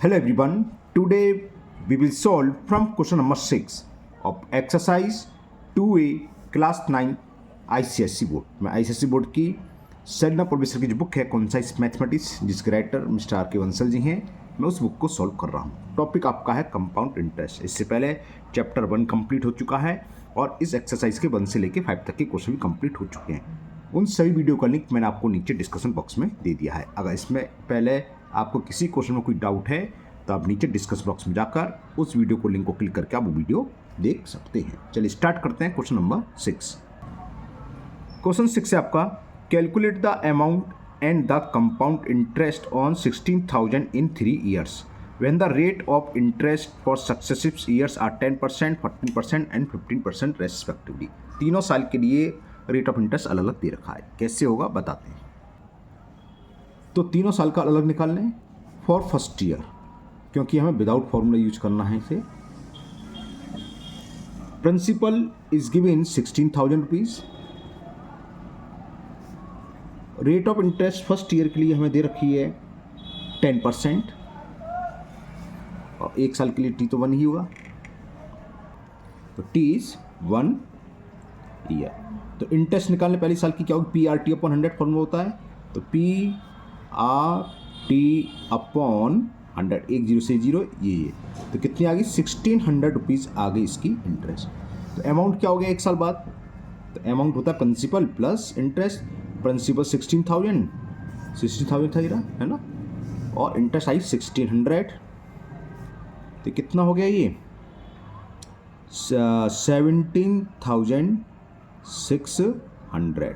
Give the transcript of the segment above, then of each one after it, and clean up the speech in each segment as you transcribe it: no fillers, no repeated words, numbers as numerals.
Hello everyone, today we will solve from question number 6 of exercise 2A class 9 ICSE board में ICSE board की Selina professor की जो book है concise mathematics जिसके writer mister are के बंसल जी हैं, मैं उस बुक को सॉल्व कर रहा हूँ। टॉपिक आपका है कंपाउंड इंटरेस्ट। इससे पहले चैप्टर 1 कंप्लीट हो चुका है और इस एक्सरसाइज के 1 से लेकर 5 तक के क्वेश्चन भी कंप्लीट हो चुके हैं। उन सभी वीडियो का लिंक मैंने आपको नीचे डिस्कशन बॉक्स में दे दिया है। अगर इसमें पहले आपको किसी क्वेश्चन में कोई डाउट है तो आप नीचे डिस्कस बॉक्स में जाकर उस वीडियो को लिंक को क्लिक करके आप वो वीडियो देख सकते हैं। चलिए स्टार्ट करते हैं क्वेश्चन नंबर 6। क्वेश्चन 6 है आपका, calculate the amount and the compound interest on 16,000 in 3 years when the rate of interest for successive years are 10%, 14% and 15% respectively। तीनों साल के लिए रेट ऑफ इंटरेस्ट अलग अलग दे रखा है। कैसे होगा बताते हैं। तो तीनों साल का अलग निकाल लें फॉर फर्स्ट ईयर, क्योंकि हमें विदाउट फॉर्मूला यूज करना है इसे। Principal is given 16,000 rupees. Rate of interest first year के लिए हमें दे रखी है 10%, और 1 साल के लिए टी तो 1 ही होगा, तो टी इज 1 ईयर। तो इंटरेस्ट निकालने पहले साल की क्या होगी, P R T upon 100 formula होता है। तो पी आर टी अपॉन 100, 1 0 से 0 ये तो कितनी आ गई, 1600 रुपीज़ आ गई इसकी इंटरेस्ट। तो अमाउंट क्या हो गया 1 साल बाद, तो अमाउंट होता है प्रिंसिपल प्लस इंटरेस्ट। प्रिंसिपल 16,000 था ये है ना, और इंटरेस्ट आई 1600, तो कितना हो गया ये 17,600,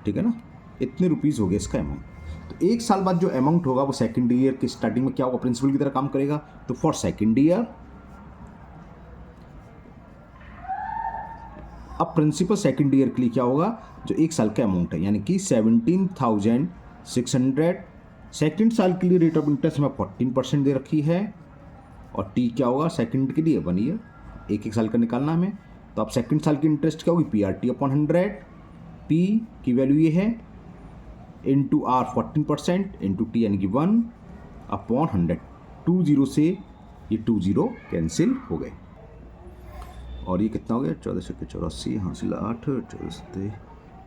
ठीक है ना। इतने रुपीज़ हो गए इसका अमाउंट। तो 1 साल बाद जो अमाउंट होगा वो सेकंड ईयर की स्टार्टिंग में क्या होगा, प्रिंसिपल की तरह काम करेगा। तो फॉर सेकंड ईयर, अब प्रिंसिपल सेकंड ईयर के लिए क्या होगा, जो 1 साल का अमाउंट है यानी कि 17,600। सेकंड साल के लिए रेट ऑफ इंटरेस्ट में 14% दे रखी है, और टी क्या होगा सेकंड के लिए 1 ईयर। 1 साल का निकालना हमें। तो अब सेकंड साल की इंटरेस्ट क्या होगी, P R T upon 100। P की वैल्यू ये है इंटू आर 14% इंटू टी यानी कि 1 अपॉन 100। 2 0 से ये 2 0 कैंसिल हो गए, और ये कितना हो गया 14 से 84 हासिल 8 14 से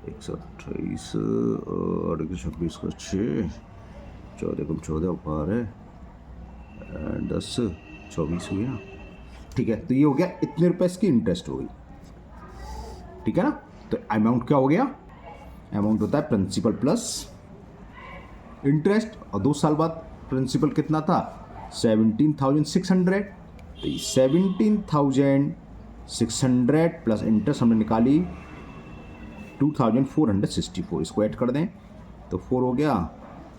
128 और 26 का 6 14 कम 14 ऊपर है 10 24 हो गया, ठीक है। तो ये हो गया इतने रुपए इसकी इंटरेस्ट हो गई, ठीक है ना। तो अमाउंट क्या हो गया, अमाउंट होता है प्रिंसिपल प्लस इंटरेस्ट, और 2 साल बाद प्रिंसिपल कितना था 17,600। तो 17,600 प्लस इंटरेस्ट हमने निकाली 2,464, इसको ऐड कर दें तो 4 हो गया,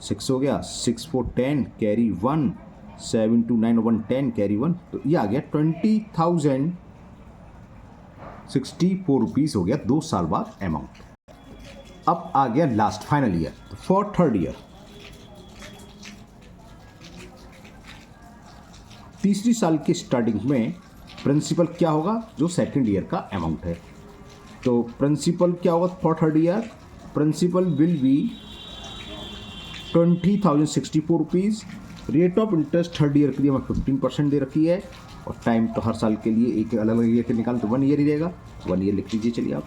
6 हो गया, 6 4 10 कैरी 1, 7 2 9 1 10 कैरी 1, तो ये आ गया 20,064 रुपीज़ हो गया 2 साल बाद अमाउंट। अब आ गया लास्ट फाइनल ईयर। तो फॉर थर्ड ईयर, तीसरी साल की स्टार्टिंग में प्रिंसिपल क्या होगा, जो सेकंड ईयर का अमाउंट है। तो प्रिंसिपल क्या होगा for third year, principal will be 20,064 rupees. Rate of interest third year के लिए हमें 15% दे रखी है, और टाइम तो हर साल के लिए एक अलग अलग ईयर के निकाल तो 1 ईयर ही रहेगा, 1 ईयर लिख लीजिए। चलिए आप,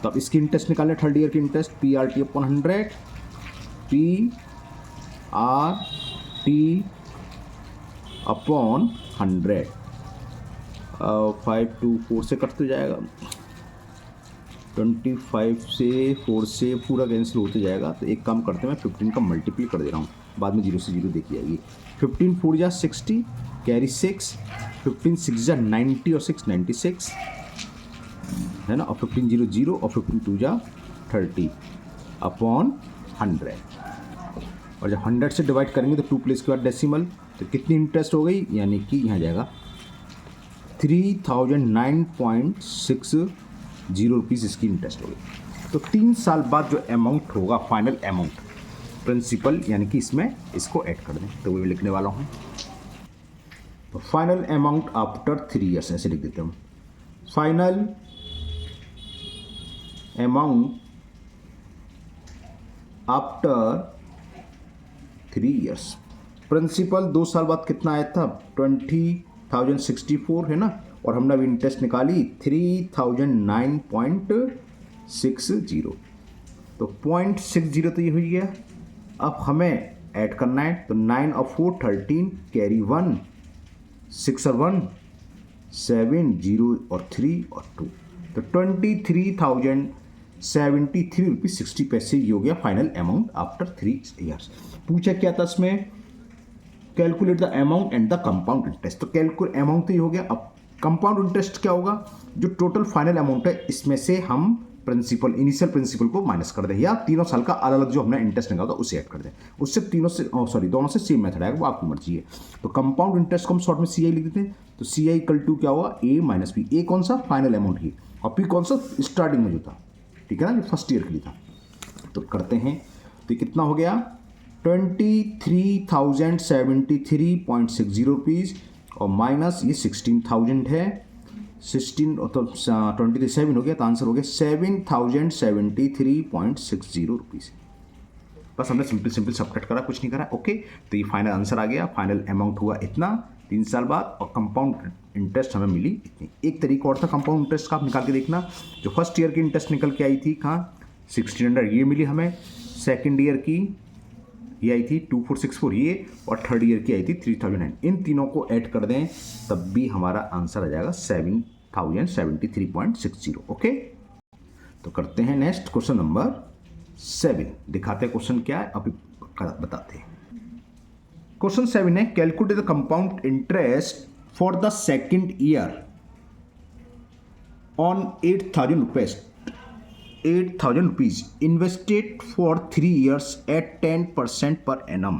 तो अब इसकी इंटरेस्ट निकालें थर्ड ईयर की interest, P R T upon 100। P R T upon 100, 5 2 4 से कट तो जाएगा, 25 से 4 से पूरा कैंसिल होते जाएगा। तो एक काम करते हैं, मैं 15 का मल्टीप्लाई कर दे रहा हूँ, बाद में 0 से 0 देखी जाएगी। 15 4 जा 60 कैरी 6, 15 6 जा 90 और 6 96 है ना, और 15 0 0 और 15 2 जा 30 अपॉन 100। और जब 100 से डिवाइड करेंगे तो 2 प्लेस के बाद डेसिमल, तो कितनी इंटरेस्ट हो गई, यानी कि यहाँ जाएगा 3,009.60 रुपीज़ इसकी इंटरेस्ट हो गई। तो 3 साल बाद जो अमाउंट होगा फाइनल अमाउंट प्रिंसिपल, यानी कि इसमें इसको ऐड कर दें, तो वो लिखने वाला हूँ। तो फाइनल अमाउंट आफ्टर 3 ईयर्स ऐसे लिख देते हम, final amount after 3 years. Principal 2 साल बाद कितना आया था, 20,064 है ना, और हमने अभी इंटरेस्ट निकाली 3009.60, तो 0.60 तो ये हो गया। अब हमें ऐड करना है, तो 9 और 4 13, कैरी 1, 6 और 1 7, 0 और 3 और 2, तो 23,073 रुपीज़ 60 पैसे ये हो गया फाइनल अमाउंट आफ्टर 3 ईयर्स। पूछा क्या था इसमें, calculate the amount and the compound interest, तो कैलकुलेट अमाउंट तो ये हो गया। अब कंपाउंड इंटरेस्ट क्या होगा, जो टोटल फाइनल अमाउंट है इसमें से हम प्रिंसिपल, इनिशियल प्रिंसिपल को माइनस कर दें, या तीनों साल का अलग अलग जो हमने इंटरेस्ट निकाला था उसे ऐड कर दें, उससे तीनों से दोनों से सेम मेथड आएगा, वो आपकी मर्जी है। तो कंपाउंड इंटरेस्ट को हम शॉर्ट में CI लिख देते हैं, तो CI इक्वल टू क्या होगा, A माइनस B। ए कौन सा, फाइनल अमाउंट ही, और P कौन सा, स्टार्टिंग में जो था, ठीक है ना, जो फर्स्ट ईयर के लिए था। तो करते हैं, तो कितना हो गया, 23,073.60 रुपीज़, और माइनस ये 16,000 है, 16 तो 27 हो गया, तो आंसर हो गया 7,073.60 रुपीज़। बस हमने सिंपल सब्ट्रैक्ट करा, कुछ नहीं करा। ओके, तो ये फाइनल आंसर आ गया, फाइनल अमाउंट हुआ इतना 3 साल बाद, और कंपाउंड इंटरेस्ट हमें मिली इतनी। एक तरीका और था कंपाउंड इंटरेस्ट का, आप निकाल के देखना, जो फर्स्ट ईयर की इंटरेस्ट निकल के आई थी कहाँ, 1600 ये मिली हमें, सेकेंड ईयर की ये आई थी 2464 ये, और थर्ड ईयर की आई थी 3009। इन तीनों को ऐड कर दें तब भी हमारा आंसर आ जाएगा 7,073.60। ओके, तो करते हैं नेक्स्ट क्वेश्चन नंबर 7, दिखाते हैं क्वेश्चन क्या है, अभी बताते हैं। क्वेश्चन 7 है, calculate the compound interest for the second year on 8,000 rupees invested for 3 years at 10% per annum.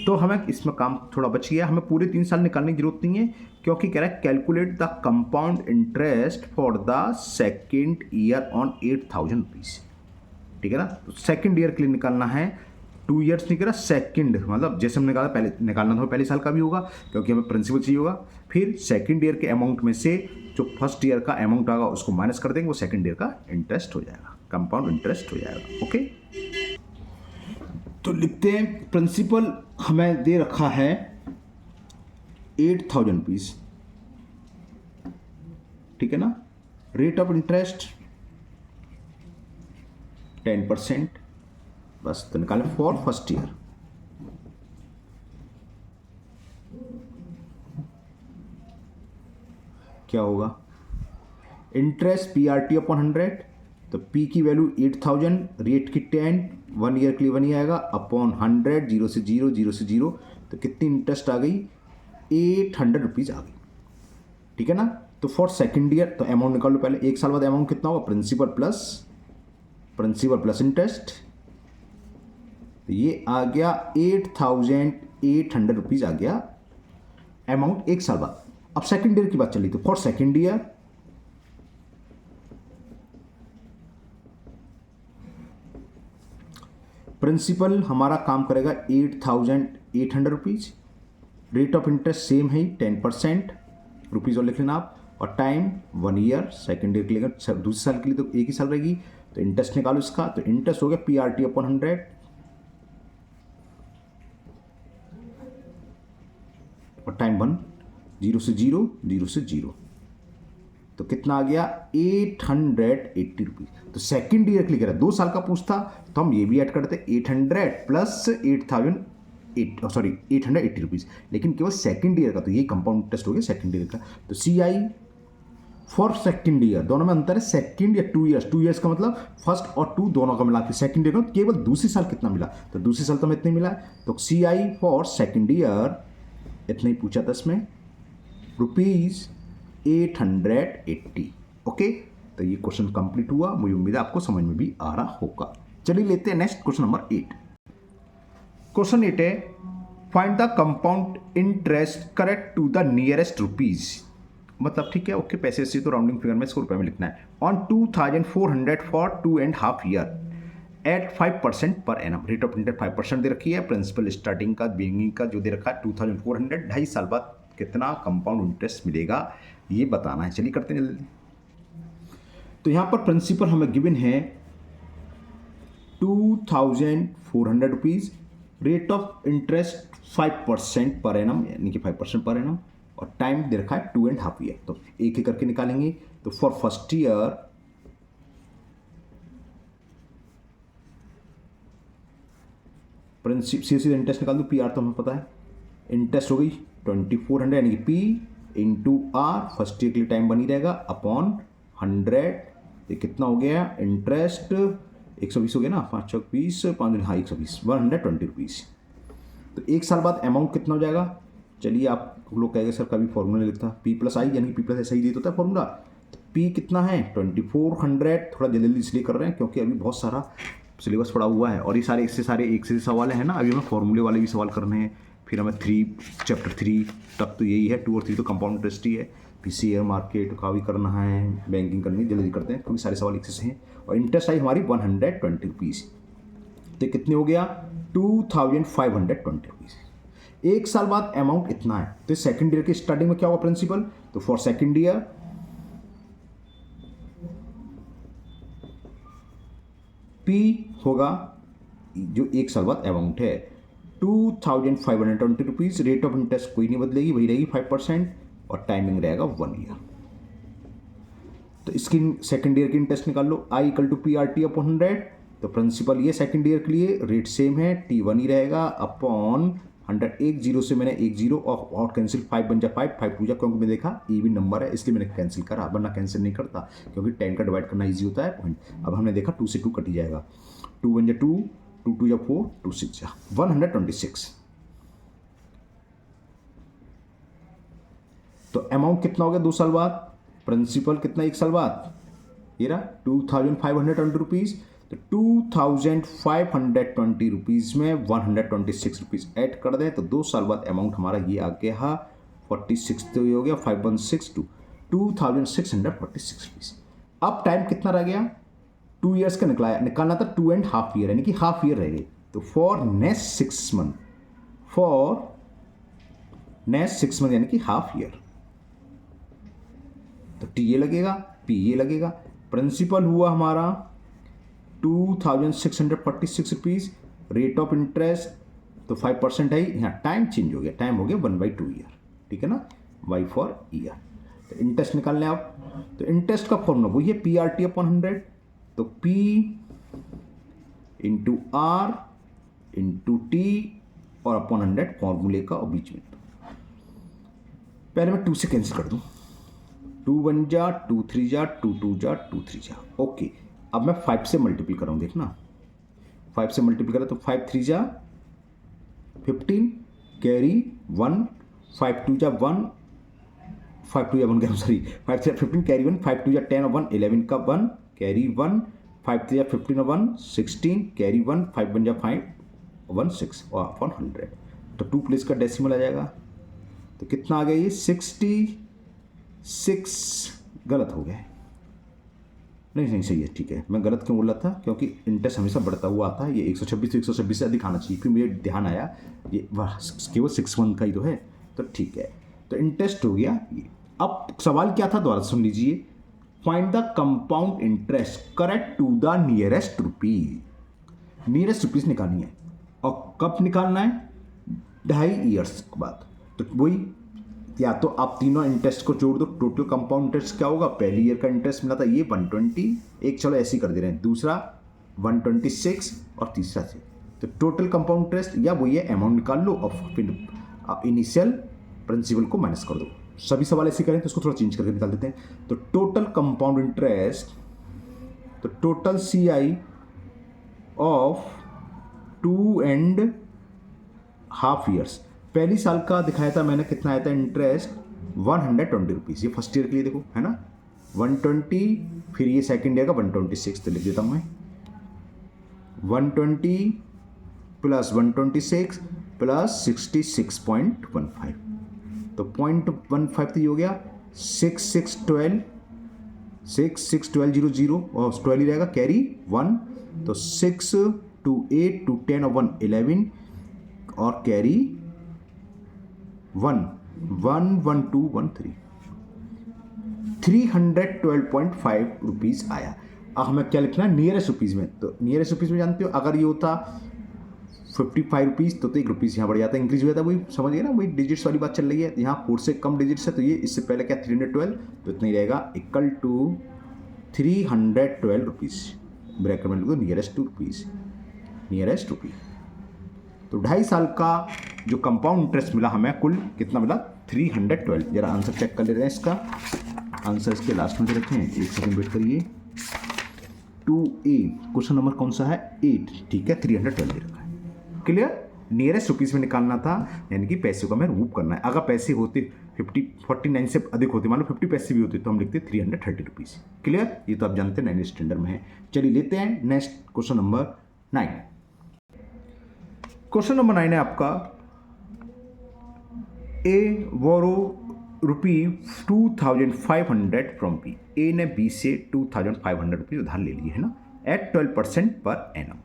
तो हमें इसमें काम थोड़ा बच गया, हमें पूरे 3 साल निकालने की जरूरत नहीं है, क्योंकि कह रहा है calculate the compound interest for the second year on 8,000 rupees, ठीक है ना। तो सेकेंड ईयर के लिए निकालना है, 2 years नहीं कह रहा, सेकेंड मतलब जैसे हमने निकाला पहले निकालना था पहले साल का भी होगा, क्योंकि हमें प्रिंसिपल चाहिए होगा। फिर सेकेंड ईयर के अमाउंट में से जो फर्स्ट ईयर का अमाउंट आएगा उसको माइनस कर देंगे, वो सेकेंड ईयर का इंटरेस्ट हो जाएगा, कंपाउंड इंटरेस्ट हो जाएगा। ओके, तो लिखते हैं, प्रिंसिपल हमें दे रखा है 8,000 रुपीज़, ठीक है ना, रेट ऑफ इंटरेस्ट 10%, बस तो निकालें फॉर फर्स्ट ईयर। क्या होगा, इंटरेस्ट PRT अपॉन 100, तो P की वैल्यू 8,000, रेट की 10, 1 ईयर के लिए 1 ही आएगा, अपॉन 100, 0 से 0, 0 से 0, तो कितनी इंटरेस्ट आ गई, 800 रुपीज़ आ गई, ठीक है ना। तो फॉर सेकेंड ईयर, तो अमाउंट निकाल लो पहले, 1 साल बाद अमाउंट कितना होगा, प्रिंसिपल प्लस इंटरेस्ट, तो ये आ गया 8,800 रुपीज़ आ गया अमाउंट 1 साल बाद। अब सेकेंड ईयर की बात चली, तो फॉर सेकेंड ईयर प्रिंसिपल हमारा काम करेगा 8,800 rupees, rate of interest same है 10% रुपीज़ और लिख लेना आप, और टाइम 1 ईयर, सेकेंड ईयर के लिए दूसरे साल के लिए तो 1 ही साल रहेगी, तो इंटरेस्ट निकालो इसका, तो इंटरेस्ट हो गया PRT अपॉन 100, और टाइम 1, 0 से 0, 0 से 0, तो कितना आ गया 880 रुपीज़। तो सेकेंड ईयर के लिए कह रहा है 2 साल का पूछता तो हम ये भी ऐड करते 800 प्लस 880 रुपीज़, लेकिन केवल सेकेंड ईयर का, तो ये कंपाउंड इंटरेस्ट हो गया सेकेंड ईयर का। तो CI फॉर सेकेंड ईयर, दोनों में अंतर है, सेकेंड या 2 years, 2 years का मतलब फर्स्ट और 2 दोनों का मिला के सेकेंड ईयर का, केवल दूसरी साल कितना मिला, तो दूसरी साल तो हमें इतने मिला, तो CI फॉर सेकेंड ईयर इतना ही पूछा था इसमें, ₹880। ओके, तो ये क्वेश्चन कंप्लीट हुआ, मुझे उम्मीद है आपको समझ में भी आ रहा होगा। चलिए लेते हैं नेक्स्ट क्वेश्चन नंबर 8। क्वेश्चन 8 है, find the compound interest correct to the nearest rupees, मतलब ठीक है, ओके, पैसे से तो राउंडिंग फिगर में इसको रुपए में लिखना है, on 2,400 for 2.5 year at 5% per annum, rate of interest 5% दे रखी है, प्रिंसिपल स्टार्टिंग का बिगिनिंग का जो दे रखा है 2,400, 2.5 साल बाद कितना कंपाउंड इंटरेस्ट मिलेगा ये बताना है। चलिए करते हैं जल्दी। तो यहाँ पर प्रिंसिपल हमें गिवन है 2,400 rupees, rate of interest 5% per annum, यानी कि 5% पर एनम, और टाइम दे रखा है 2.5 ईयर। तो एक एक करके निकालेंगे। तो फॉर फर्स्ट ईयर सीधे इंटरेस्ट निकाल दो, पी आर तो हमें पता है, इंटरेस्ट हो गई 2400 यानी कि P into R, first year के लिए टाइम बनी रहेगा, अपॉन 100। ये कितना हो गया इंटरेस्ट, 120 हो गया ना, 5 चौक 20, 5 हाँ 120, 120 रुपीज़। तो एक साल बाद अमाउंट कितना हो जाएगा? चलिए आप लोग कहेंगे सर कभी फॉर्मूला लिखता, पी प्लस आई यानी कि पी प्लस ऐसा ही देता है फॉर्मूला। तो पी कितना है 2400, थोड़ा जल्दी जल्दी इसलिए कर रहे हैं क्योंकि अभी बहुत सारा सिलेबस पड़ा हुआ है और ये सारे एक से सवाल है ना। अभी हमें फॉर्मूले वाले भी सवाल करने हैं, फिर हमें चैप्टर 3 तक तो यही है, 2 और 3 तो कंपाउंड इंटरेस्ट ही है, फिर शेयर मार्केट का भी करना है, बैंकिंग करनी, जल्दी करते हैं क्योंकि सारे सवाल एक से हैं। और इंटरेस्ट आई हमारी 120 रुपीज़, तो कितने हो गया 2520 रुपीज़। एक साल बाद अमाउंट इतना है। तो सेकंड ईयर के स्टार्टिंग में क्या होगा प्रिंसिपल? तो फॉर सेकंड ईयर पी होगा जो एक साल बाद अमाउंट है 2520 रुपीज़। रेट ऑफ इंटरेस्ट कोई नहीं बदलेगी, वही रहेगी 5%, और टाइमिंग रहेगा 1 ईयर। तो इसकी सेकंड ईयर की इंटरेस्ट निकाल लो, I equal to P R T upon 100। तो प्रिंसिपल ये सेकंड ईयर के लिए रेट सेम है, टी 1 ही रहेगा, अपॉन 100। एक जीरो से मैंने एक जीरो और कैंसिल, 5 बन जा 5, 5 टू जा, क्योंकि मैंने देखा इवन नंबर है इसलिए मैंने कैंसिल करा, वरना कैंसिल नहीं करता क्योंकि 10 का डिवाइड करना ईजी होता है पॉइंट। अब हमने देखा 2 से 2 कटी जाएगा, 2 बन जा 2, 2 2 जा 4, 2 6 जा 126। तो अमाउंट कितना हो गया 2 साल बाद? प्रिंसिपल कितना एक साल बाद? ये रहा 2520 रुपीज़। तो 2520 रुपीज़ में 126 रुपीज़ ऐड कर दें तो 2 साल बाद अमाउंट हमारा ये आ गया 46, तो ये हो गया 5162, 2646 रुपीज़। अब टाइम कितना रह गया? 2 ईयर्स का निकालना था 2.5 ईयर, यानी कि हाफ ईयर रह गए। तो फॉर नेक्स्ट 6 मंथ, यानी कि हाफ ईयर, तो टी ये लगेगा, पी ये लगेगा। प्रिंसिपल हुआ हमारा 2646 रुपीज़, रेट ऑफ इंटरेस्ट तो 5% है, यहाँ टाइम चेंज हो गया, टाइम हो गया 1/2 ईयर, ठीक है ना, y फॉर ईयर। तो इंटरेस्ट निकालने आप, तो इंटरेस्ट का फॉर्मूला वही है पी आर टी अपॉन 100। तो P into R into T और अपॉन 100 फॉर्मूले का, और बीच में पहले मैं 2 से कैंसिल कर दूं, 2 1 जा 2 3 जा 2 2 जा 2 3 जा, ओके। अब मैं 5 से मल्टीपल कर रहा हूँ, देखना 5 से मल्टीपल करा तो 5 3 जा 15, कैरी 1, 5 2 जा 1, 5 2 जा 1 कह रहा हूँ सॉरी, 5 3 15 कैरी 1, 5 2 जा 10 और 1 11 का 1 कैरी 1, 5 3 जा 15 और 1 16 कैरी 1, 5 1 जा 5 1 6 और अपॉन 100। तो 2 प्लेस का डेसिमल आ जाएगा, तो कितना आ गया ये 66, गलत हो गया, नहीं सही है, ठीक है। मैं गलत क्यों बोल रहा था? क्योंकि इंटरेस्ट हमेशा बढ़ता हुआ आता है, ये 126 तो 126 से अधिक आना चाहिए, फिर मुझे ध्यान आया ये केवल 6 मंथ का ही तो है, तो ठीक है। तो इंटरेस्ट हो गया ये। अब सवाल क्या था दोबारा सुन लीजिए, find the compound interest correct to the nearest rupees. Nearest rupees निकालनी है, और कब निकालना है? 2.5 ईयर्स के बाद। तो वही, या तो आप तीनों इंटरेस्ट को जोड़ दो, टोटल कंपाउंड इंटरेस्ट क्या होगा? पहली ईयर का इंटरेस्ट मिला था ये 120, एक चलो ऐसे ही कर दे रहे हैं, दूसरा 126 और तीसरा से, तो टोटल कंपाउंड इंटरेस्ट या वही है, अमाउंट निकाल लो और फिर इनिशियल प्रिंसिपल को माइनस कर दो। सभी सवाल ऐसे करें तो उसको थोड़ा चेंज करके निकाल देते हैं। तो टोटल कंपाउंड इंटरेस्ट, तो टोटल CI ऑफ 2.5 ईयर्स, पहली साल का दिखाया था मैंने, कितना आया था इंटरेस्ट 120 रुपीज़, ये फर्स्ट ईयर के लिए देखो है ना 120, फिर ये सेकंड ईयर का 126, तो लिख देता हूँ मैं 120 प्लस 126 प्लस 66.15, तो 0.15 तो ये हो गया 661200 और 12 ही रहेगा, कैरी 1, तो 6 2 8 2 10 और 1 11 और कैरी 1 1 1 2 1 3, 312.5 रुपीज़ आया। अब हमें क्या लिखना है? नियरेस्ट रुपीज़ में। तो नियरेस्ट रुपीज़ में जानते हो, अगर ये होता 55 रुपीज़, तो 1 रुपीज़ यहाँ बढ़ जाता है, इंक्रीज हो जाता है। वही समझ गए ना, वही डिजिट्स वाली बात चल रही है। यहाँ 4 से कम डिजिट्स है, तो ये इससे पहले क्या 312, तो इतना ही रहेगा, इक्वल टू 312 रुपीज़, ब्रैकेट में लिख दो नियरेस्ट टू रुपीज़, नियरेस्ट रुपी। तो 2.5 साल का जो कंपाउंड इंटरेस्ट मिला हमें, कुल कितना मिला 312। जरा आंसर चेक कर ले रहे हैं इसका, आंसर इसके लास्ट में दे रखे हैं, 1 सेकंड वेट करिए। 2A क्वेश्चन नंबर कौन सा है 8, ठीक है, 312 दे रखा है। क्लियर, नियरेस्ट रुपीज़ में निकालना था, यानी कि पैसे को हमें रिमूव करना है। अगर पैसे होते 49 से अधिक होते, मान लो 50 पैसे भी होते, तो हम लिखते 330 रुपीज़। क्लियर, ये तो आप जानते हैं 9 स्टैंडर्ड में है। चलिए लेते हैं next question number 9। Question number 9 है आपका, ए बोरो ₹2500 फ्रॉम बी। ए ने बी से 2500 रुपीज़ उधार ले लिए है ना, eight 12% per annum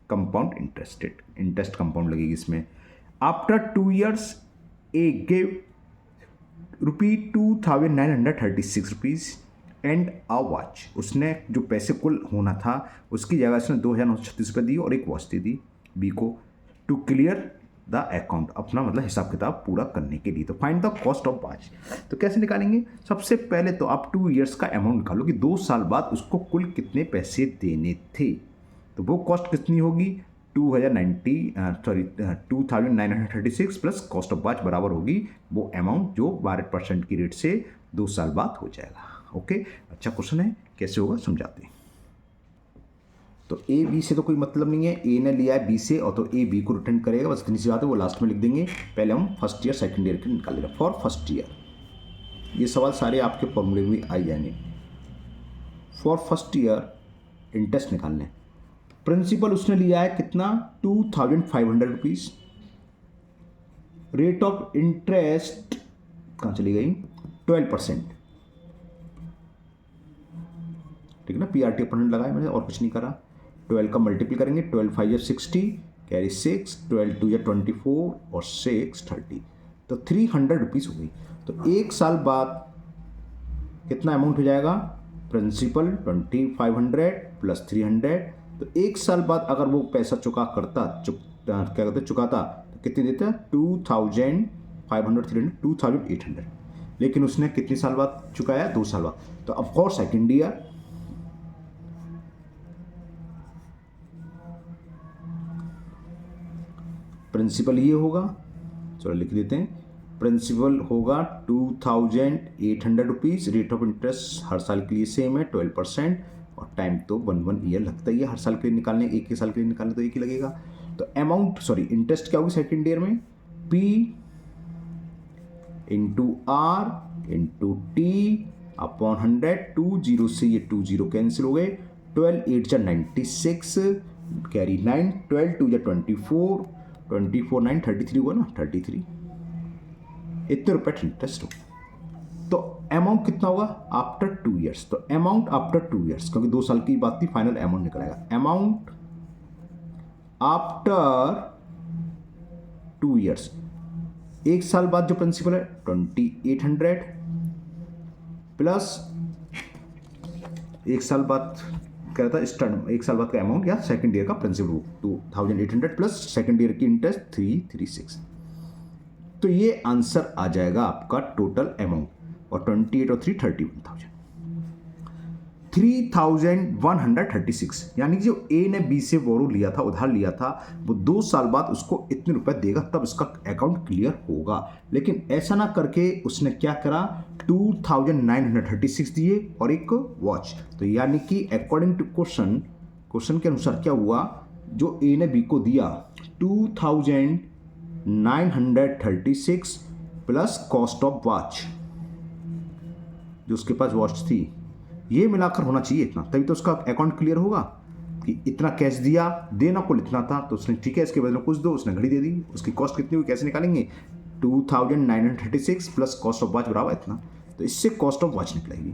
compound interest compound लगेगी इसमें। After 2 years A give ₹2936 rupees and a watch. उसने जो पैसे कुल होना था उसकी जगह उसने 2936 रुपये दी और एक वॉच दे दी बी को, टू क्लियर द अकाउंट, अपना मतलब हिसाब किताब पूरा करने के लिए। तो find the cost of watch, तो कैसे निकालेंगे? सबसे पहले तो आप 2 years का अमाउंट निकालो कि 2 साल बाद उसको कुल कितने पैसे देने थे। तो वो कॉस्ट कितनी होगी 2936 प्लस कॉस्ट ऑफ वॉच बराबर होगी वो अमाउंट जो 12% की रेट से 2 साल बाद हो जाएगा। ओके, अच्छा क्वेश्चन है, कैसे होगा समझाते हैं। तो ए बी से तो कोई मतलब नहीं है, ए ने लिया है बी से और तो ए बी को रिटर्न करेगा, बस इतनी सी बात है, वो लास्ट में लिख देंगे। पहले हम फर्स्ट ईयर सेकंड ईयर के निकालेंगे। फॉर फर्स्ट ईयर, ये सवाल सारे आपके फॉर्मूले में आ जाएंगे। फॉर फर्स्ट ईयर इंटरेस्ट निकालने, प्रिंसिपल उसने लिया है कितना 2500 रुपीज़, रेट ऑफ इंटरेस्ट कहाँ चली गई 12%, ठीक है ना, PRT अपॉइंट लगाया मैंने और कुछ नहीं करा। 12 का मल्टीपल करेंगे, 12 5 60, कैरी 6, 12 2 24 और 6 30, तो 300 रुपीज़ हो गई। तो 1 साल बाद कितना अमाउंट हो जाएगा, प्रिंसिपल 2500 प्लस 300, तो 1 साल बाद अगर वो पैसा चुकाता तो कितने देता, 2500 300 2800, लेकिन उसने कितने साल बाद चुकाया, 2 साल बाद। तो अब फॉर सेकेंड ईयर प्रिंसिपल ये होगा, चलो लिख देते हैं, प्रिंसिपल होगा 2800 रुपीज़, रेट ऑफ इंटरेस्ट हर साल के लिए सेम है 12%, और टाइम तो 1 ईयर लगता ही है हर साल के लिए निकालने, एक ही साल के लिए निकालने तो एक ही लगेगा। तो अमाउंट इंटरेस्ट क्या होगी सेकेंड ईयर में, P into R into T upon 100, 20 से ये 20 कैंसिल हो गए, 12 8 जा 96, कैरी 9, 12 2 जा 24, 24 9 33 हुआ ना, 33, इतने रुपये इंटरेस्ट हो। तो अमाउंट कितना होगा आफ्टर 2 years, तो अमाउंट आफ्टर 2 years, क्योंकि 2 साल की बात थी, फाइनल अमाउंट निकलेगा। अमाउंट आफ्टर 2 years, 1 साल बाद जो प्रिंसिपल है 2800 प्लस 1 साल बाद क्या था स्टार्ट, 1 साल बाद का अमाउंट या सेकंड ईयर का प्रिंसिपल 2800 प्लस सेकंड ईयर की इंटरेस्ट 336। तो ये आंसर आ जाएगा आपका टोटल अमाउंट, और 28 और 3 31,000, 3136, यानी कि जो ए ने बी से बोरो लिया था, उधार लिया था, वो 2 साल बाद उसको इतने रुपए देगा, तब इसका अकाउंट क्लियर होगा। लेकिन ऐसा ना करके उसने क्या करा, 2936 दिए और एक वॉच। तो यानी कि अकॉर्डिंग टू क्वेश्चन के अनुसार क्या हुआ, जो ए ने बी को दिया 2936 प्लस कॉस्ट ऑफ वॉच, जो उसके पास वॉच थी, ये मिलाकर होना चाहिए इतना, तभी तो उसका अकाउंट क्लियर होगा कि इतना कैश दिया, देना कुल इतना था, तो उसने ठीक है इसके बदले कुछ दो, उसने घड़ी दे दी। उसकी कॉस्ट कितनी हुई कैसे निकालेंगे, 2936 प्लस कॉस्ट ऑफ वॉच बराबर इतना, तो इससे कॉस्ट ऑफ वॉच निकलेगी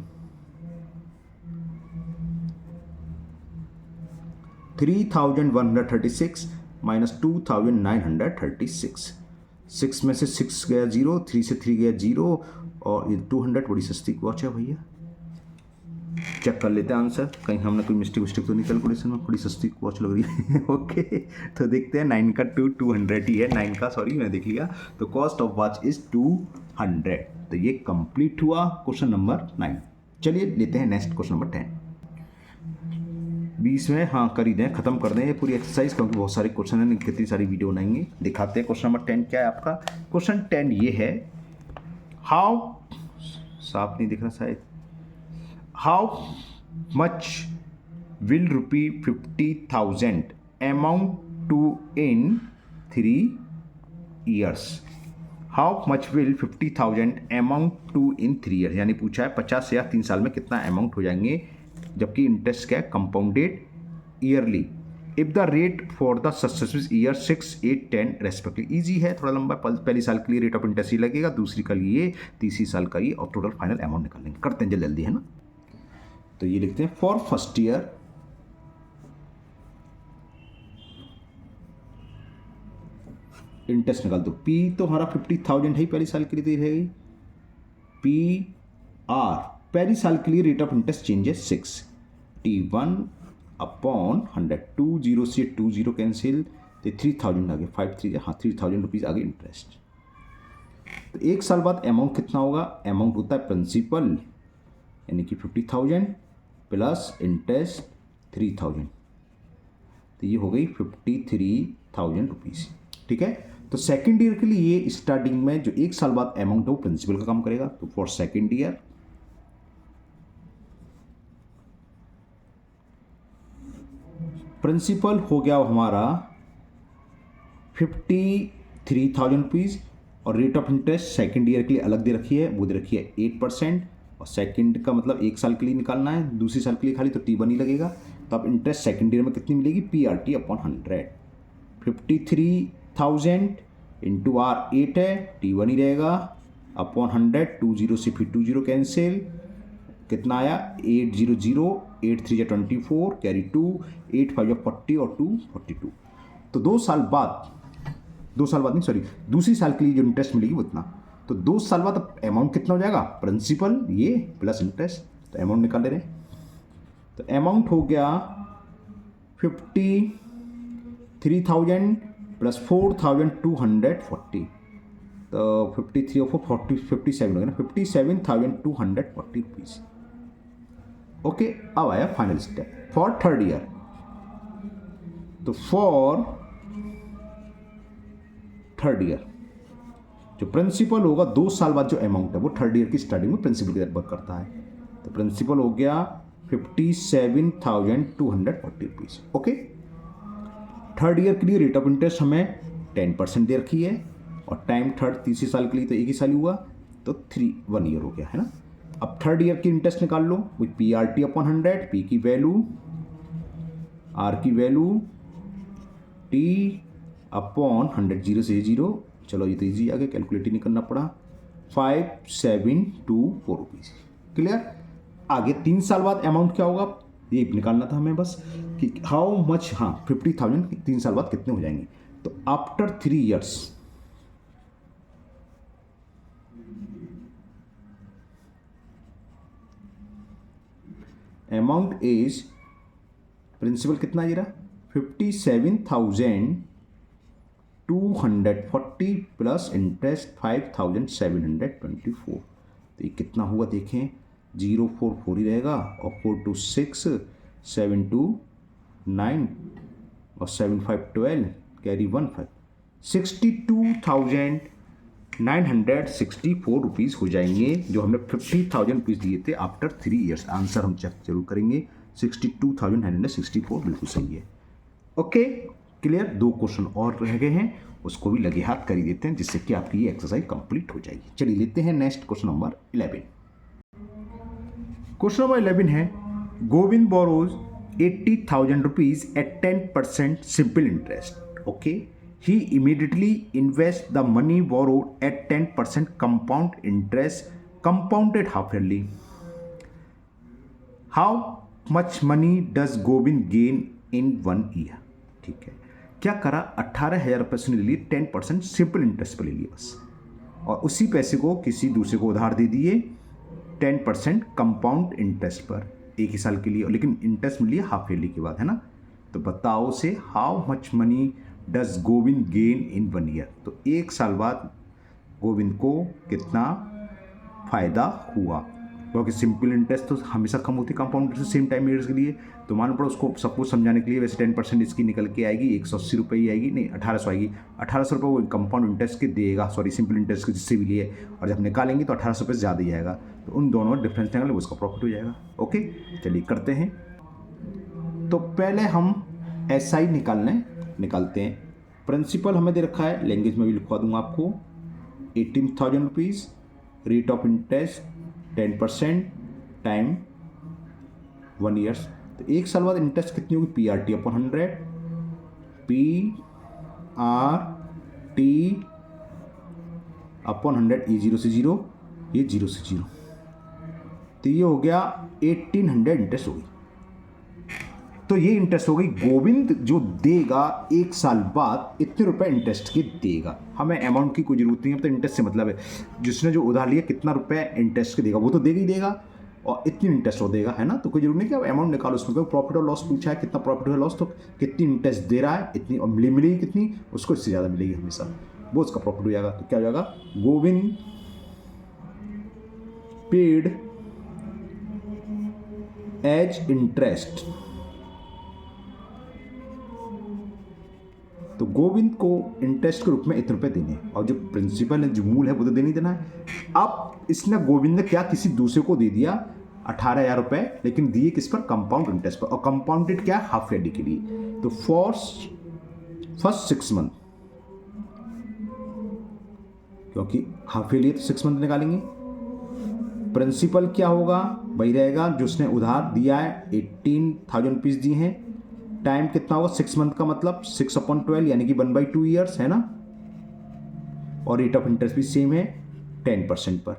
3136 माइनस 2936, 6 में से 6 गया 0, 3 से 3 गया 0, और ये 200 बड़ी सस्ती वॉच है भैया। चेक कर लेते हैं आंसर, कहीं हमने कोई मिस्टेक तो नहीं कैलकुलेशन में, थोड़ी सस्ती वॉच लग रही है। ओके, तो देखते हैं 9 का 200 ही है, 9 का सॉरी मैं देख लिया। तो कॉस्ट ऑफ वॉच इज 200। तो ये कंप्लीट हुआ क्वेश्चन नंबर 9। चलिए लेते हैं नेक्स्ट क्वेश्चन नंबर 10। 20 में हाँ कर ही दें, खत्म कर दें ये पूरी एक्सरसाइज, क्योंकि बहुत सारे क्वेश्चन हैं, कितनी सारी वीडियो बनाएंगे। दिखाते हैं क्वेश्चन नंबर 10 क्या है आपका। क्वेश्चन 10 ये है, हाउ, साफ नहीं दिख रहा शायद, how much will ₹50,000 amount to in 3 years। How much will 50,000 amount to in 3 years, यानी पूछा है 50,000 3 साल में कितना अमाउंट हो जाएंगे, जबकि इंटरेस्ट क्या है, compounded yearly, if the rate for the successive year 6, 8, 10 respectively. Easy है, थोड़ा लंबा, पहली साल के लिए रेट ऑफ इंटरेस्ट ही लगेगा, दूसरी का लिए, तीसरी साल का ये, और टोटल फाइनल अमाउंट निकालेंगे। करते हैं जल्दी है ना। तो ये लिखते हैं फॉर फर्स्ट ईयर इंटरेस्ट निकाल दो। पी तो हमारा 50,000 है, पहली साल के लिए रहेगी। पी आर पहली साल के लिए रेट ऑफ इंटरेस्ट चेंज है 6, T1/100, 20 से 20 कैंसिल, तो 3,000 आगे, 5 हाँ 3,000 रुपीज़ आगे इंटरेस्ट। तो एक साल बाद अमाउंट कितना होगा, अमाउंट होता है प्रिंसिपल यानी कि 50,000 प्लस इंटरेस्ट 3,000, तो ये हो गई 53,000 रुपीज़। ठीक है, तो सेकेंड ईयर के लिए ये स्टार्टिंग में जो एक साल बाद अमाउंट है वो प्रिंसिपल का काम करेगा। तो फॉर सेकेंड ईयर प्रिंसिपल हो गया हमारा 53,000 रुपीज़, और rate of interest second year के लिए अलग दे रखी है, वो दे रखी है 8%, और सेकेंड का मतलब एक साल के लिए निकालना है, दूसरी साल के लिए खाली तो T1 ही लगेगा। तो अब इंटरेस्ट सेकेंड ईयर में कितनी मिलेगी, PRT/100, 53,000 इंटू R 8 है, T1 ही रहेगा, अपॉन 100, 20 से फिर 20 कैंसिल, कितना आया 800, 8 3 24, कैरी 2, 8 5 40 और 2 42। तो 2 साल बाद नहीं सॉरी, दूसरी साल के लिए जो इंटरेस्ट मिलेगी वो इतना। तो 2 साल बाद अब अमाउंट कितना हो जाएगा, प्रिंसिपल ये प्लस इंटरेस्ट, तो अमाउंट निकाल ले रहे हैं। तो अमाउंट हो गया 53,000 प्लस 4,240, तो 53 और 40 57 हो गया ना, 57,240 रुपीज़। ओके, अब आया final step for third year. तो फॉर थर्ड ईयर जो प्रिंसिपल होगा 2 साल बाद जो अमाउंट है वो थर्ड ईयर की स्टार्टिंग में प्रिंसिपल की तरफ वर्क करता है। तो प्रिंसिपल हो गया 57,240 रुपीज़। ओके, थर्ड ईयर के लिए रेट ऑफ इंटरेस्ट हमें 10% दे रखी है, और टाइम थर्ड तीसरे साल के लिए तो एक ही साल हुआ, तो 1 ईयर हो गया है ना। अब थर्ड ईयर की इंटरेस्ट निकाल लो, विथ PRT/100, P की वैल्यू, R की वैल्यू, T/100, 0 से 0, चलो ये तो ईजी आ गया, कैलकुलेट ही नहीं करना पड़ा, 5724 रुपीज़। क्लियर। आगे 3 साल बाद अमाउंट क्या होगा ये निकालना था हमें बस, कि हाउ मच, हाँ 50,000 3 साल बाद कितने हो जाएंगे। तो after 3 years amount is, principal कितना ये रहा 57,240 प्लस इंटरेस्ट 5,724, तो ये कितना हुआ देखें, 044 ही रहेगा, और 4 2 6, 7 2 9 और 7 5 12, कैरी 1 5, 62,964 रुपीज़ हो जाएंगे, जो हमने 50,000 रुपीज़ दिए थे आफ्टर 3 ईयर्स। आंसर हम चेक जरूर करेंगे, 62,964 बिल्कुल सही है। Okay, clear. 2 क्वेश्चन और रह गए हैं, उसको भी लगे हाथ कर ही देते हैं, जिससे कि आपकी ये एक्सरसाइज कंप्लीट हो जाएगी। चलिए लेते हैं next question number 11। Question number 11 है, Govind borrows 80,000 rupees at 10% simple interest. Okay, he immediately invests the money borrowed at 10% compound interest, compounded half yearly. How much money does Govind gain in 1 year? ठीक है, क्या करा, 18,000 रुपये से ले लिए, 10% simple interest पर ले लिए बस, और उसी पैसे को किसी दूसरे को उधार दे दिए 10% कंपाउंड इंटरेस्ट पर। एक ही साल के लिए, लेकिन इंटरेस्ट मिली है हाफ ईयरली के बाद, है ना। तो बताओ से how much money does Govind gain in 1 year. तो एक साल बाद गोविंद को कितना फ़ायदा हुआ, क्योंकि सिंपल इंटरेस्ट तो हमेशा कम होती है compound interest same time years के लिए। तो मान पड़ो उसको सब कुछ समझाने के लिए वैसे 10% इसकी निकल के आएगी, 180 रुपये ही आएगी, नहीं 1800 आएगी। 1800 रुपये वो कंपाउंड इंटरेस्ट के देगा, सॉरी सिंपल इंटरेस्ट के जिससे भी लिए, और जब निकालेंगे तो 1800 रुपये ज़्यादा ही आएगा। तो उन दोनों में डिफरेंस निकालेंगे, उसका प्रॉफिट हो जाएगा। ओके चलिए करते हैं। तो पहले हम SI निकालते हैं। प्रिंसिपल हमें दे रखा है, लैंग्वेज में भी लिखवा दूंगा आपको, 18,000 rupees, rate of interest 10% time 1 years. तो एक साल बाद इंटरेस्ट कितनी होगी, PRT अपॉन 100, PRT अपॉन 100, ये 0 से 0, ये 0 से 0, तो ये हो गया 1800 इंटरेस्ट होगी। तो ये इंटरेस्ट हो गई, गोविंद जो देगा एक साल बाद इतने रुपए इंटरेस्ट के देगा। हमें अमाउंट की कोई जरूरत नहीं है, तो इंटरेस्ट से मतलब है जिसने जो उधार लिया कितना रुपए इंटरेस्ट के देगा, वो तो देगा ही देगा, और इतनी इंटरेस्ट वो देगा, है ना। तो कोई जरूरी नहीं कि अब अमाउंट निकालो उसमें, कोई प्रॉफिट और लॉस पूछा है, कितना प्रॉफिट और लॉस, तो कितनी इंटरेस्ट दे रहा है इतनी, और मिलेगी कितनी, उसको इससे ज़्यादा मिलेगी हमेशा, वो उसका प्रॉफिट हो जाएगा। तो क्या हो जाएगा, गोविंद पेड एज इंटरेस्ट। तो गोविंद को इंटरेस्ट के रूप में इतने रुपए देने, और जो प्रिंसिपल है, जो मूल है, वो तो देने ही देना है। अब इसने गोविंद ने क्या किसी दूसरे को दे दिया 18,000 रुपए, लेकिन दिए किस पर, कंपाउंड इंटरेस्ट पर, और कंपाउंडेड क्या है, हाफ ईयरली के लिए। तो फॉर फर्स्ट 6 मंथ, क्योंकि हाफ ईयरली तो 6 मंथ निकालेंगे। प्रिंसिपल क्या होगा, वही रहेगा जो उसने उधार दिया है, 18,000 रुपीज़ दिए हैं। टाइम कितना होगा, 6 मंथ का मतलब 6/12 यानी कि 1/2 ईयर्स, है ना। और रेट ऑफ इंटरेस्ट भी सेम है 10% पर।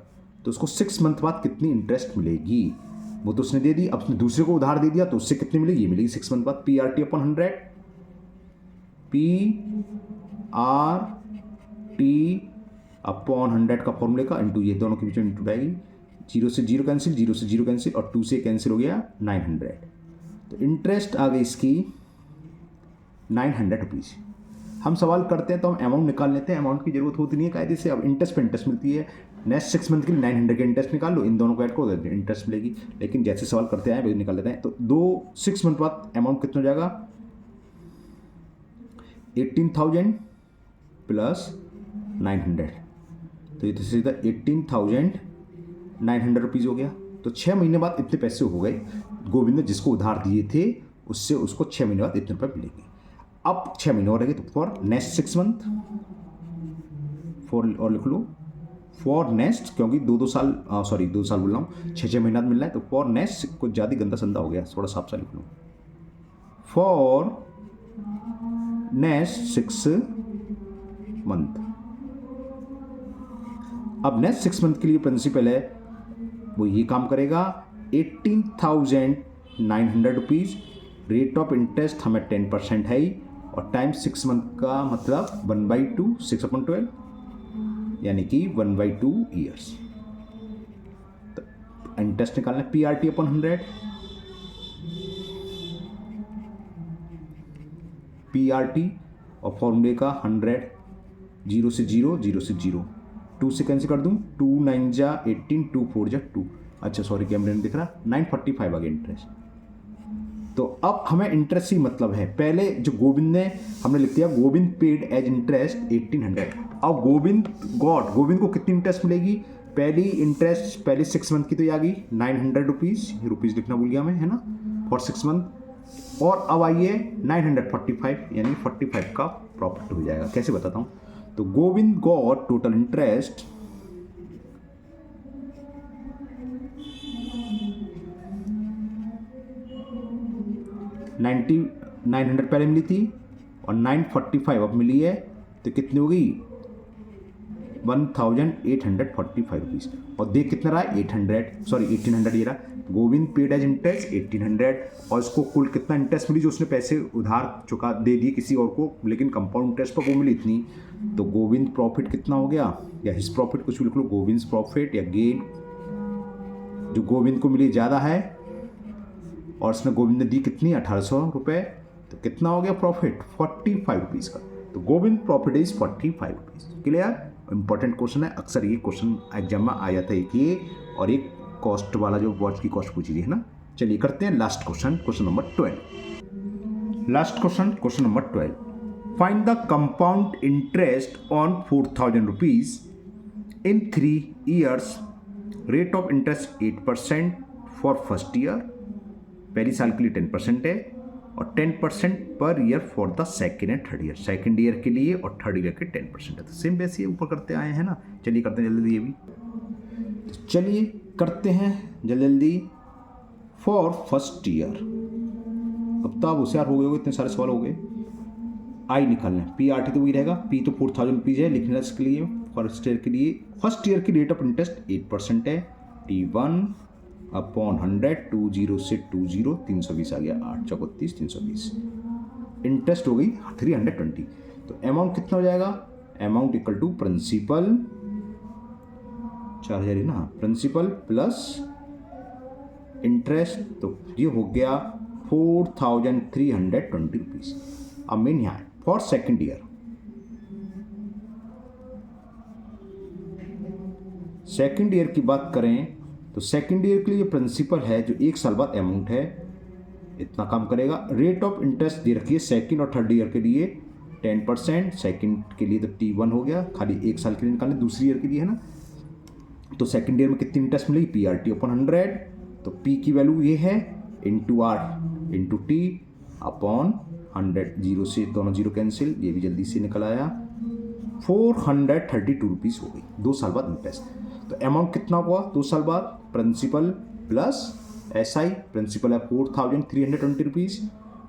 तो उसको 6 मंथ बाद कितनी इंटरेस्ट मिलेगी, वो तो उसने दे दी। अब उसने दूसरे को उधार दे दिया, तो उससे कितनी मिलेगी, ये मिलेगी 6 मंथ बाद। PRT अपॉन 100, PRT अपॉन 100 का फॉर्मूले का इंटू, ये दोनों के बीच में इंटू जाएगी, 0 से 0 कैंसिल, 0 से 0 कैंसिल, और 2 से कैंसिल हो गया 900। तो इंटरेस्ट आ गई इसकी 900 रुपीज़। हम सवाल करते हैं तो हम अमाउंट निकाल लेते हैं, अमाउंट की जरूरत होती नहीं है कायदे से। अब इंटरेस्ट पे इंटरेस्ट मिलती है, नेक्स्ट 6 मंथ के लिए 900 के इंटरेस्ट निकाल लो, इन दोनों को ऐड करो तो इंटरेस्ट मिलेगी। लेकिन जैसे सवाल करते हैं वही निकाल लेते हैं। तो 6 मंथ बाद अमाउंट कितना हो जाएगा, 18,000 प्लस 900, तो ये तो सीधा 18,900 रुपीज़ हो गया। तो 6 महीने बाद इतने पैसे हो गए, गोविंद ने जिसको उधार दिए थे उससे उसको 6 महीने बाद इतने रुपये मिलेंगे। अब 6 महीने और रहेंगे, तो फॉर नेक्स्ट 6 मंथ, फॉर और लिख लो, फॉर नेक्स्ट, क्योंकि 2 साल सॉरी 2 साल बोल रहा हूँ, 6 महीना मिल रहा है, तो फॉर नेक्स्ट कुछ ज़्यादा गंदा संदा हो गया, थोड़ा साफ सा लिख लो, फॉर नेक्स्ट 6 मंथ। अब नेक्स्ट 6 मंथ के लिए प्रिंसिपल है वो ये काम करेगा, 18,900 रुपीज़, रेट ऑफ इंटरेस्ट हमें 10% है ही, और टाइम 6 मंथ का मतलब 1/2, 6/12 यानी कि 1/2 ईयर्स। तो इंटरेस्ट निकालना है, PRT अपॉन 100, PRT और फॉर्मूले का 100, 0 से 0, 0 से 0, 2 से कैंसिल कर दूं, 2 9 जा 18, 2 4 जा 2, अच्छा सॉरी कैमरे में दिख रहा, 945 आ गया इंटरेस्ट। तो अब हमें इंटरेस्ट ही मतलब है, पहले जो गोविंद ने हमने लिख दिया, गोविंद पेड एज इंटरेस्ट 1800। अब गोविंद को कितनी इंटरेस्ट मिलेगी, पहली इंटरेस्ट पहले 6 मंथ की तो ये आ गई 900 रुपीज़, रुपीज़ लिखना भूल गया मैं, है ना, फॉर 6 मंथ। और अब आइए 945 यानी 45 का प्रॉफिट हो जाएगा। कैसे बताता हूँ, तो गोविंद गॉट टोटल इंटरेस्ट 900 पहले मिली थी और 945 अब मिली है, तो कितनी हो गई 1845 रुपीज़। और देख कितना रहा है 1800 ये रहा, गोविंद पेड एज इंटरेस्ट 1800, और उसको कुल कितना इंटरेस्ट मिली, जो उसने पैसे उधार चुका दे दिए किसी और को, लेकिन कंपाउंड इंटरेस्ट पर वो मिली इतनी। तो गोविंद प्रॉफिट कितना हो गया, या हिज प्रॉफिट कुछ भी लिख लो, गोविंद प्रॉफिट या गेन जो गोविंद को मिली ज़्यादा है और इसमें गोविंद ने दी कितनी 1800 रुपये, तो कितना हो गया प्रॉफिट 45 रुपीज़ का। तो Govind profit is 45 rupees. Clear, important question है, अक्सर ये क्वेश्चन एग्जाम में आ जाता है, एक ये और एक कॉस्ट वाला जो वॉच की कॉस्ट पूछी थी है ना। चलिए करते हैं last question, question number 12। Last question, question number 12, find the compound interest on 4000 rupees in 3 years, rate of interest 8% for first year, पहली साल के लिए 10% है, और 10% per year for the second and third year, second year के लिए और third year के 10% है। तो सेम वैसे ऊपर करते आए हैं ना। चलिए करते हैं जल्दी ये भी, चलिए करते हैं जल्दी जल्दी फॉर फर्स्ट ईयर। अब तो आप होशियार हो गए होगे, इतने सारे सवाल हो गए। आई निकालना है, PRT तो वही रहेगा, P तो 4000 रुपीज़ है, लिखना इसके लिए फर्स्ट ईयर के लिए। फर्स्ट ईयर की रेट ऑफ इंटरेस्ट 8% है, T1/100, 20 से 20, 320 आ गया, 8 चौको 30, 320, इंटरेस्ट हो गई 320। तो अमाउंट कितना हो जाएगा, अमाउंट इक्वल टू प्रिंसिपल 4000 है ना, प्रिंसिपल प्लस इंटरेस्ट, तो ये हो गया 4320 रुपीज़। अब मेन यहाँ for second year, second year की बात करें तो सेकेंड ईयर के लिए प्रिंसिपल है जो 1 साल बाद अमाउंट है, इतना काम करेगा। रेट ऑफ इंटरेस्ट दे रखी है सेकेंड और थर्ड ईयर के लिए 10%, सेकेंड के लिए तो T1 हो गया, खाली 1 साल के लिए निकालने, दूसरी ईयर के लिए है ना। तो सेकेंड ईयर में कितनी इंटरेस्ट मिलेगी, PRT/100, तो P की वैल्यू ये है into R into T upon 100, 0 से दोनों 0 कैंसिल, ये भी जल्दी से निकल आया, 432 रुपीज़ हो गई 2 साल बाद इंटरेस्ट। तो अमाउंट कितना हुआ 2 साल बाद, प्रिंसिपल प्लस SI, प्रिंसिपल है 4320 रुपीज़,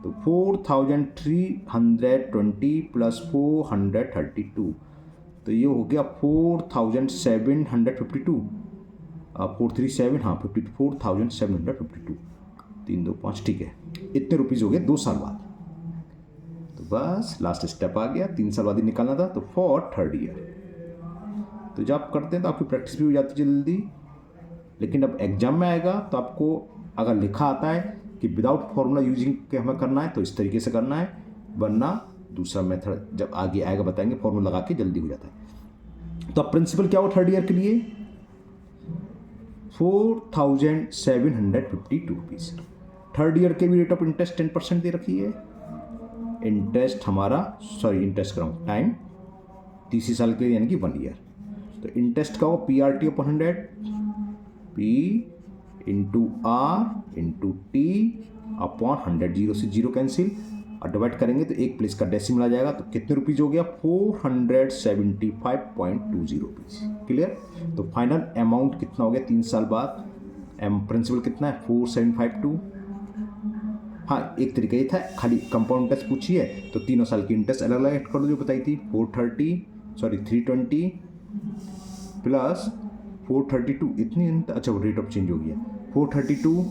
तो 4320 प्लस 432, तो ये हो गया 4752, 437, हाँ 4752, 3 2 5, ठीक है, इतने रुपीज़ हो गए 2 साल बाद। तो बस लास्ट स्टेप आ गया, 3 साल बाद ही निकालना था, तो फॉर थर्ड ईयर। तो जब आप करते हैं तो आपकी प्रैक्टिस भी हो जाती है जल्दी, लेकिन अब एग्जाम में आएगा तो आपको अगर लिखा आता है कि विदाउट फॉर्मूला यूजिंग के हमें करना है तो इस तरीके से करना है, वरना दूसरा मेथड जब आगे आएगा बताएंगे, फॉर्मूला लगा के जल्दी हो जाता है। तो अब प्रिंसिपल क्या हो थर्ड ईयर के लिए 4752 रुपीज़। थर्ड ईयर के भी रेट ऑफ इंटरेस्ट 10% दे रखी है, इंटरेस्ट हमारा इंटरेस्ट कराऊँ टाइम तीसरी साल के लिए यानी कि 1 ईयर। तो इंटरेस्ट का होगा PRT/100, P into R into T upon 100, 0 से 0 कैंसिल, और डिवाइड करेंगे तो एक प्लेस का डेसिमल आ जाएगा, तो कितने रुपीज़ हो गया 475.20 रुपीज़। क्लियर, तो फाइनल अमाउंट कितना हो गया 3 साल बाद, प्रिंसिपल कितना है 4752। हाँ एक तरीका ये था, खाली कंपाउंड इंटरेस्ट पूछी है तो तीनों साल की इंटरेस्ट अलग अलग ऐड कर दो जो बताई थी, 320 प्लस 432, इतनी अच्छा वो रेट ऑफ चेंज हो गया 432,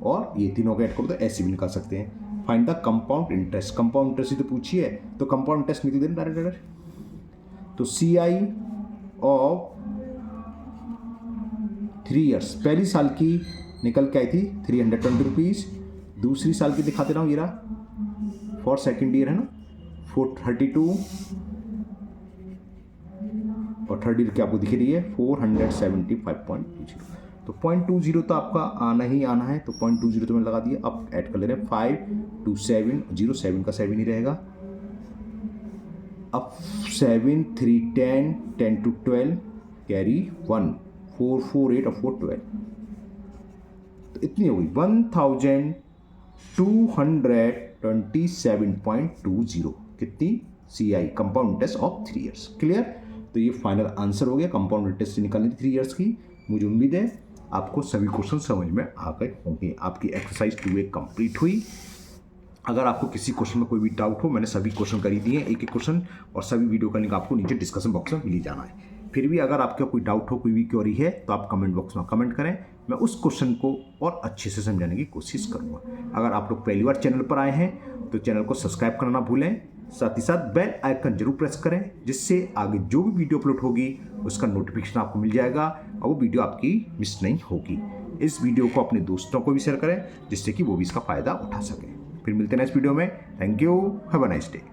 और ये तीनों का ऐड कर दो, ऐसे भी निकाल सकते हैं। Find the compound interest, compound interest ही तो पूछी है, तो कंपाउंड इंटरेस्ट निकल देना डायरेक्ट। तो CI ऑफ 3 ईयर्स, पहली साल की निकल के आई थी 320 रुपीज़, दूसरी साल की दिखाते रहा हूँ, ये रहा फॉर सेकेंड ईयर है ना 432, और थर्ड ईयर की आपको दिख रही है 475.20। तो 0.20 तो आपका आना ही आना है, तो 0.20 तो मैंने लगा दिया। अब ऐड कर ले रहे हैं 5 2 7 0, 7 का 7 ही रहेगा, अब 7 3 10 10 to 12 कैरी 1 4 4 8 और 4 12, तो इतनी हो गई 1227.20 कितनी CI compound interest of 3 years. Clear, तो ये फाइनल आंसर हो गया कंपाउंड इंटरेस्ट से निकालनी थी 3 ईयर्स की। मुझे उम्मीद है आपको सभी क्वेश्चन समझ में आ गए होंगे। आपकी एक्सरसाइज 2A कंप्लीट हुई। अगर आपको किसी क्वेश्चन में कोई भी डाउट हो, मैंने सभी क्वेश्चन कर ही दिए हैं एक एक क्वेश्चन, और सभी वीडियो का लिंक आपको नीचे डिस्कशन बॉक्स में मिल ही जाना है। फिर भी अगर आपका कोई डाउट हो, कोई भी क्वेरी है, तो आप कमेंट बॉक्स में कमेंट करें, मैं उस क्वेश्चन को और अच्छे से समझाने की कोशिश करूँगा। अगर आप लोग पहली बार चैनल पर आए हैं तो चैनल को सब्सक्राइब करना ना भूलें, साथ ही साथ बेल आइकन जरूर प्रेस करें, जिससे आगे जो भी वीडियो अपलोड होगी उसका नोटिफिकेशन आपको मिल जाएगा और वो वीडियो आपकी मिस नहीं होगी। इस वीडियो को अपने दोस्तों को भी शेयर करें जिससे कि वो भी इसका फ़ायदा उठा सकें। फिर मिलते हैं नेक्स्ट वीडियो में। Thank you, have a nice day.